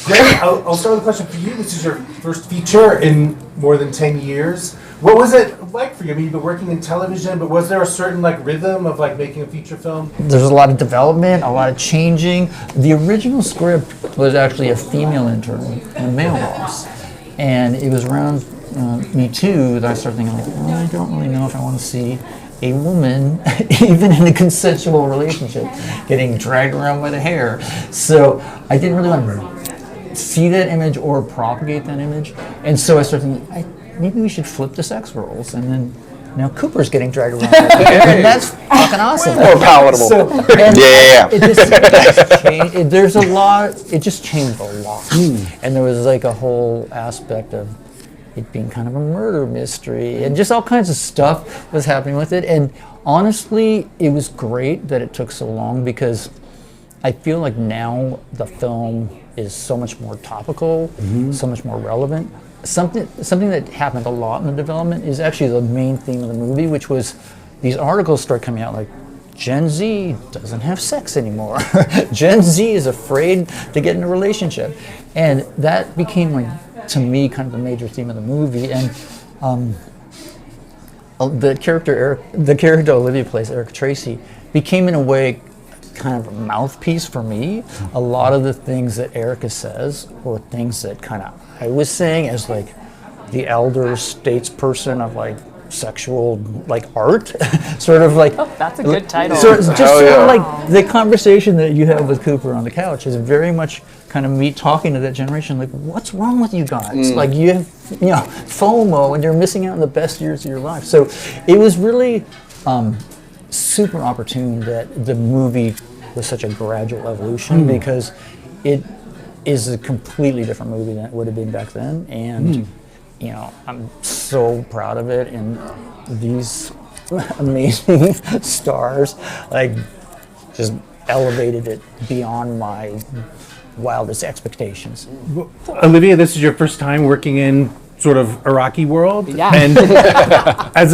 Greg, I'll start with a question for you. This is your first feature in more than 10 years. What was it like for you? I mean, you've been working in television, but was there a certain rhythm of making a feature film? There's a lot of development, a lot of changing. The original script was actually a female intern and a male boss. And it was around Me Too that I started thinking, I don't really know if I want to see a woman, even in a consensual relationship, getting dragged around by the hair. So I didn't really want to see that image or propagate that image. And so I started thinking, maybe we should flip the sex roles. And then now Cooper's getting dragged around by the hair, and that's fucking awesome. More palatable. So, Yeah. There's a lot, it just changed a lot. And there was a whole aspect of it being kind of a murder mystery and just all kinds of stuff was happening with it. And honestly, it was great that it took so long because I feel like now the film is so much more topical, so much more relevant. Something that happened a lot in the development is actually the main theme of the movie, which was these articles start coming out like Gen Z doesn't have sex anymore. Gen Z is afraid to get in a relationship. And that became to me, kind of the major theme of the movie. And the character Olivia plays, Eric Tracy, became in a way kind of a mouthpiece for me. A lot of the things that Erica says were things that kind of I was saying as the elder statesperson of sexual art, sort of Oh, that's a good title. So it's just the conversation that you have with Cooper on the couch is very much kind of me talking to that generation. What's wrong with you guys? You have FOMO and you're missing out on the best years of your life. So it was really super opportune that the movie was such a gradual evolution because it is a completely different movie than it would have been back then. And I'm so proud of it, and these amazing stars just elevated it beyond my wildest expectations. Olivia, this is your first time working in sort of Araki world. Yeah. And as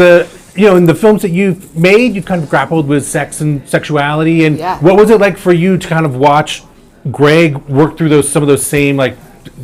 in the films that you've made, you've kind of grappled with sex and sexuality. And what was it like for you to kind of watch Gregg work through some of those same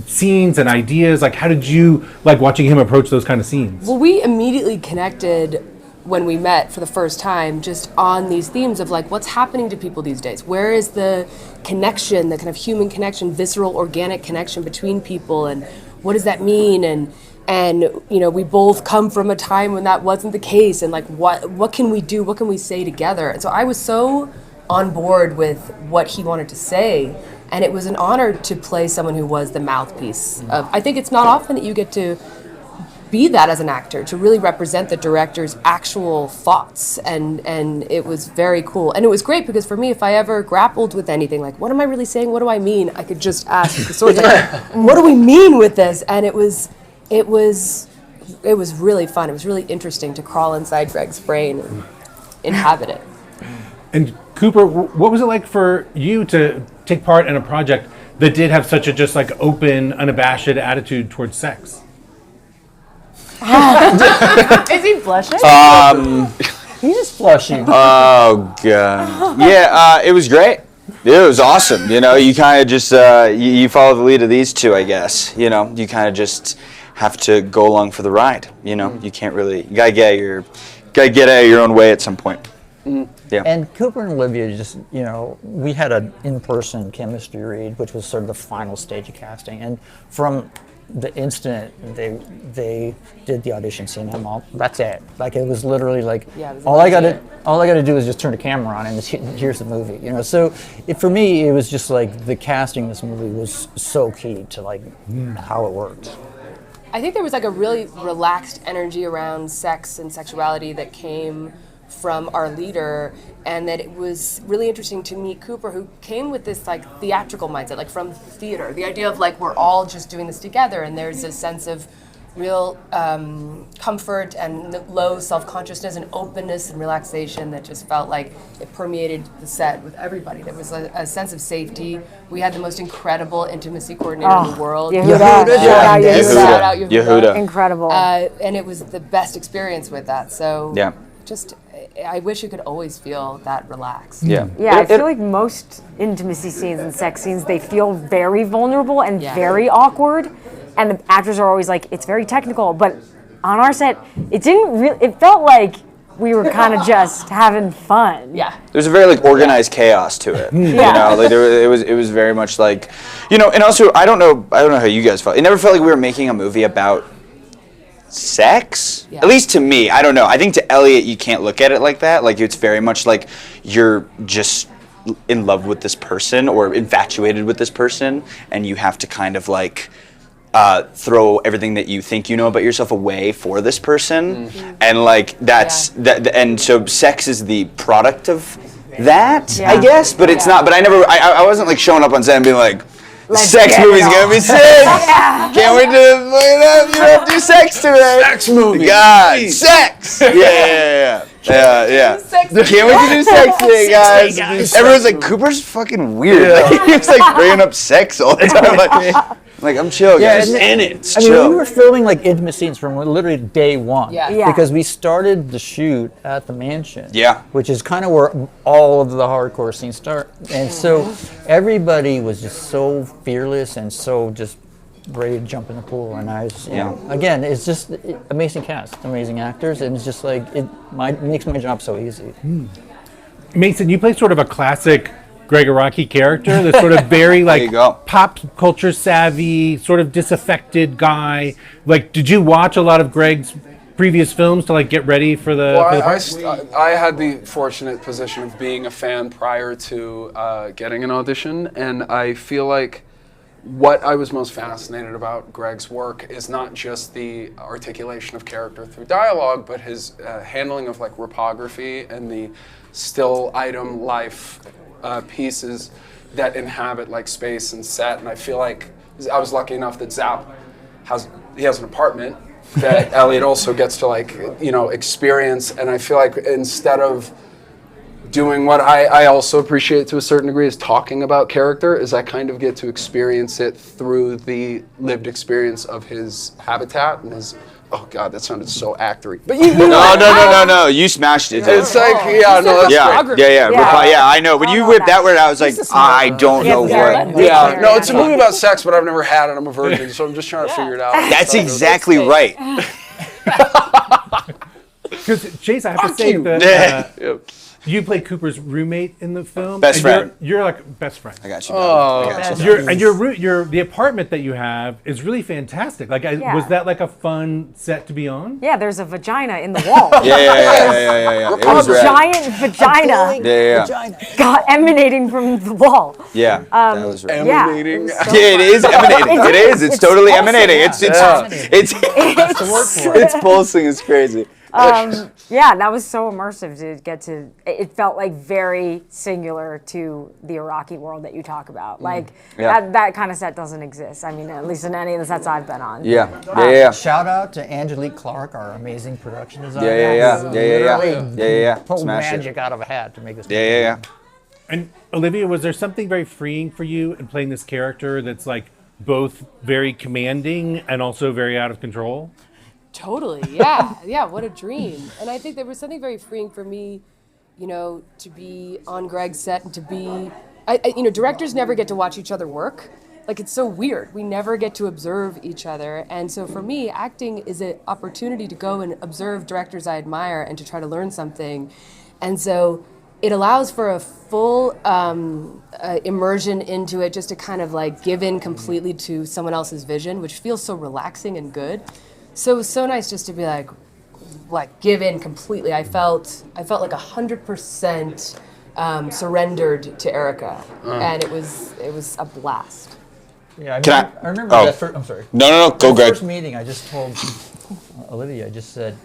scenes and ideas? How did you like watching him approach those kind of scenes? Well, we immediately connected when we met for the first time just on these themes of what's happening to people these days. Where is the connection, the kind of human connection, visceral, organic connection between people, and what does that mean? And we both come from a time when that wasn't the case, and what can we do, what can we say together? And so I was so on board with what he wanted to say, and it was an honor to play someone who was the mouthpiece of, I think it's not often that you get to be that as an actor, to really represent the director's actual thoughts, and it was very cool. And it was great because for me, if I ever grappled with anything, what am I really saying, what do I mean, I could just ask the swords, what do we mean with this? And it was really fun. It was really interesting to crawl inside Gregg's brain and inhabit it. And Cooper, what was it like for you to take part in a project that did have such a just open, unabashed attitude towards sex? Is he blushing? He's blushing. Oh god. Yeah, it was great. It was awesome. You kind of just you follow the lead of these two, I guess. You kind of just have to go along for the ride. You can't really. You gotta get out of your own way at some point. Yeah. And Cooper and Olivia just, we had an in-person chemistry read, which was sort of the final stage of casting. And from the instant they did the audition scene, that's it. It was literally all I gotta do is just turn the camera on and here's the movie. So for me, it was just the casting of this movie was so key to how it worked. I think there was a really relaxed energy around sex and sexuality that came from our leader, and that it was really interesting to meet Cooper, who came with this theatrical mindset, from theater. The idea of we're all just doing this together, and there's a sense of real comfort and low self-consciousness and openness and relaxation that just felt like it permeated the set with everybody. There was a sense of safety. We had the most incredible intimacy coordinator in the world. Yehuda. Shout out Yehuda. Incredible. And it was the best experience with that. So I wish you could always feel that relaxed. Yeah. Yeah, I feel like most intimacy scenes and sex scenes, they feel very vulnerable and very awkward. And the actors are always like, it's very technical. But on our set, it didn't really, it felt like we were kind of just having fun. Yeah. There's a very like organized chaos to it. You know, like it was very much like, you know, and also I don't know how you guys felt. It never felt like we were making a movie about sex. At least to me, I don't know. I think to Elliot, you can't look at it like that. Like it's very much like you're just in love with this person or infatuated with this person, and you have to kind of like throw everything that you think you know about yourself away for this person, and like that's that. And so sex is the product of that, I guess. But it's not. But I wasn't like showing up on set and being like, sex movie's gonna be sick. Can't wait to do sex today. Sex movie. God, sex. Yeah. Can't wait to do sex today, guys. Everyone's like, Cooper's fucking weird. Like, he's like bringing up sex all the time. Like I'm chill, guys. And It's I mean, chill. we were filming like intimate scenes from literally day one. Yeah. Because we started the shoot at the mansion. Yeah. Which is kind of where all of the hardcore scenes start. And so everybody was just so fearless and so just ready to jump in the pool. And I was, you know, again, it's just amazing cast, amazing actors, and it's just like it makes my job so easy. Mason, you play sort of a classic Greg Araki character, the sort of very like pop culture savvy, sort of disaffected guy. Like, did you watch a lot of Greg's previous films to like get ready for the? I had the fortunate position of being a fan prior to getting an audition, and I feel like what I was most fascinated about Greg's work is not just the articulation of character through dialogue, but his handling of like reprography and the still item life pieces that inhabit like space and set. And I feel like I was lucky enough that Zap has an apartment that Elliot also gets to like, you know, experience. And I feel like instead of doing what I also appreciate to a certain degree is talking about character, is I kind of get to experience it through the lived experience of his habitat and his, oh God, that sounded so actory. But No, you smashed it. It's like, I know. When you whipped that word, I was like, I don't know what. Yeah, no, it's a movie about sex, but I've never had it. I'm a virgin, so I'm just trying to figure it out. That's exactly right. Because Chase, I have to say that you play Cooper's roommate in the film. Best friend. You're like best friend. I got you. I got you. Your the apartment that you have is really fantastic. Like, was that like a fun set to be on? Yeah, there's a vagina in the wall. Yeah. It was rad. Giant vagina. God, emanating from the wall. Yeah, that was rad. Emanating. Yeah, It is emanating. It is. It's totally emanating. It's pulsing. It's crazy. Yeah, that was so immersive to get to. It felt like very singular to the Araki world that you talk about. Like that kind of set doesn't exist. I mean, at least in any of the sets I've been on. Yeah. Shout out to Angelique Clark, our amazing production designer. Yeah. Pulled Smash it. magic out of a hat to make this. Yeah. And Olivia, was there something very freeing for you in playing this character that's like both very commanding and also very out of control? Totally, yeah, what a dream. And I think there was something very freeing for me, you know, to be on Greg's set and to be, directors never get to watch each other work. Like, it's so weird. We never get to observe each other. And so for me, acting is an opportunity to go and observe directors I admire and to try to learn something. And so it allows for a full immersion into it, just to kind of like give in completely to someone else's vision, which feels so relaxing and good. So it was so nice just to be like give in completely. I felt like 100% surrendered to Erica, and it was a blast. Yeah, I remember Oh. that first. I'm sorry. No. Go, Greg. First meeting, I just told Olivia. I just said,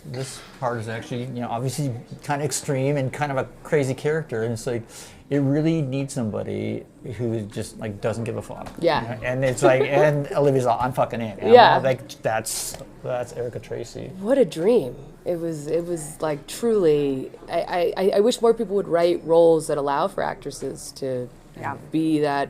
this part is actually, obviously kind of extreme and kind of a crazy character, and it's like, it really needs somebody who just like doesn't give a fuck. Yeah. And it's like, and Olivia's like, I'm fucking in. And Yeah. I'm like, that's Erica Tracy. What a dream. It was like truly, I wish more people would write roles that allow for actresses to be that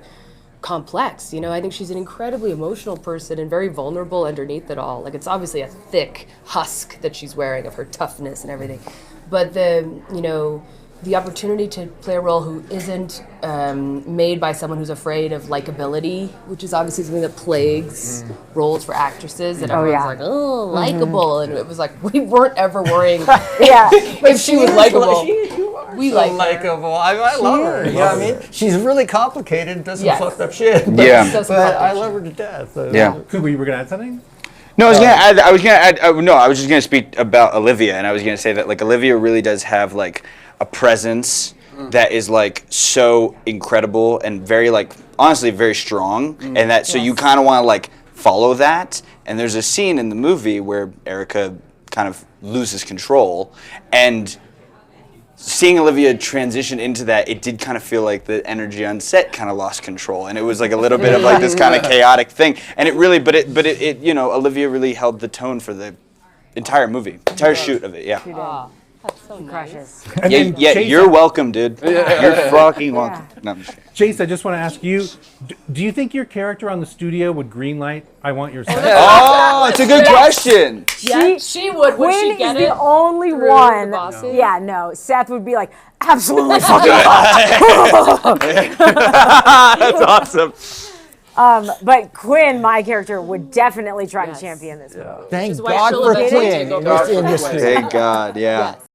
complex. I think she's an incredibly emotional person and very vulnerable underneath it all. Like, it's obviously a thick husk that she's wearing of her toughness and everything. but the opportunity to play a role who isn't made by someone who's afraid of likability, which is obviously something that plagues roles for actresses, and everyone's like, oh, likable, and it was like we weren't ever worrying if she was likable. We like likable. I love her. You know what I mean? She's really complicated, does some fucked up shit. Yeah. But I love her to death. Yeah. Could you were gonna add something? No, I was just gonna speak about Olivia, and I was gonna say that like Olivia really does have like a presence that is like so incredible and very like honestly very strong, and that so you kind of want to like follow that. And there's a scene in the movie where Erica kind of loses control, and seeing Olivia transition into that, it did kind of feel like the energy on set kind of lost control, and it was like a little bit of like this kind of chaotic thing. And it really, but it Olivia really held the tone for the entire movie, entire shoot of it. Yeah. Oh, that's so Crushes. And Yeah, then Chase, you're welcome, dude. You're fucking welcome. No, I'm just kidding. Chase, I just want to ask you: do you think your character on the studio would greenlight "I Want Your Sex"? Oh, it's a good question. Yeah, she would. Would Quinn she is get the it? only through one. the bosses? Yeah, no. Seth would be like, absolutely fucking not. That's awesome. But Quinn, my character, would definitely try to champion this movie. Thank why God she'll for eventually Quinn take in over. this industry. Thank God, yeah. Yes.